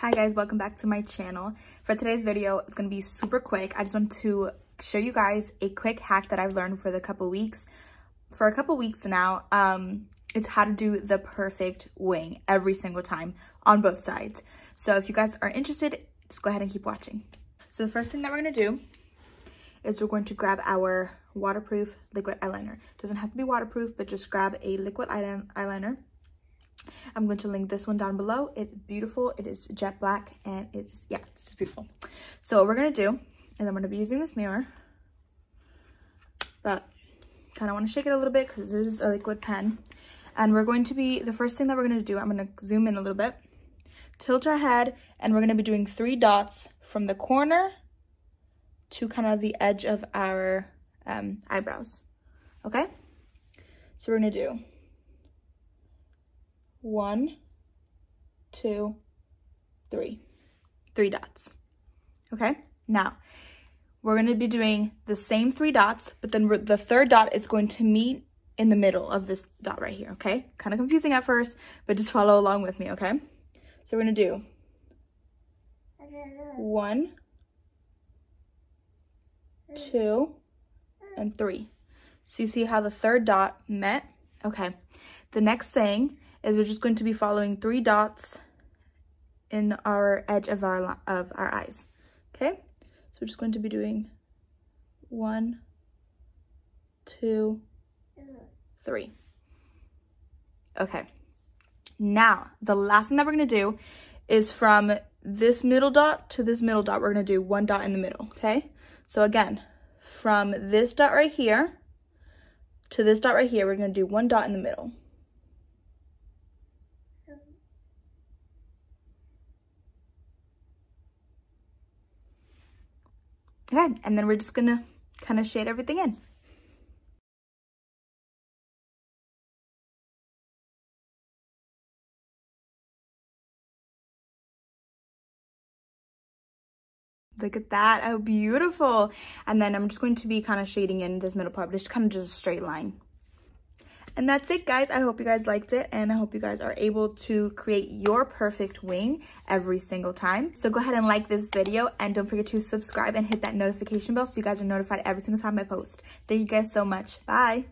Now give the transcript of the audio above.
Hi guys, welcome back to my channel. For today's video, it's going to be super quick. I just want to show you guys a quick hack that I've learned for a couple weeks now. It's how to do the perfect wing every single time on both sides. So if you guys are interested, just go ahead and keep watching. So the first thing that we're going to do is we're going to grab our waterproof liquid eyeliner. It doesn't have to be waterproof, but just grab a liquid eyeliner. I'm going to link this one down below. It is beautiful. It is jet black and it's just beautiful. So what we're going to do is I'm going to be using this mirror, but kind of want to shake it a little bit because it is a liquid pen. And we're going to be, the first thing that we're going to do, I'm going to zoom in a little bit, tilt our head, and we're going to be doing 3 dots from the corner to kind of the edge of our eyebrows. Okay? So we're going to do 1, 2, 3. 3 dots. Okay? Now, we're going to be doing the same 3 dots, but then the third dot is going to meet in the middle of this dot right here, okay? Kind of confusing at first, but just follow along with me, okay? So we're going to do 1, 2, and 3. So you see how the third dot met? Okay. The next thing is we're just going to be following 3 dots in our edge of our eyes, okay? So we're just going to be doing 1, 2, 3. Okay. Now, the last thing that we're going to do is from this middle dot to this middle dot, we're going to do 1 dot in the middle, okay? So again, from this dot right here to this dot right here, we're going to do 1 dot in the middle. Okay, and then we're just going to kind of shade everything in. Look at that, how beautiful. And then I'm just going to be kind of shading in this middle part, but it's kind of just a straight line. And that's it, guys. I hope you guys liked it, and I hope you guys are able to create your perfect wing every single time. So go ahead and like this video, and don't forget to subscribe and hit that notification bell so you guys are notified every single time I post. Thank you guys so much. Bye.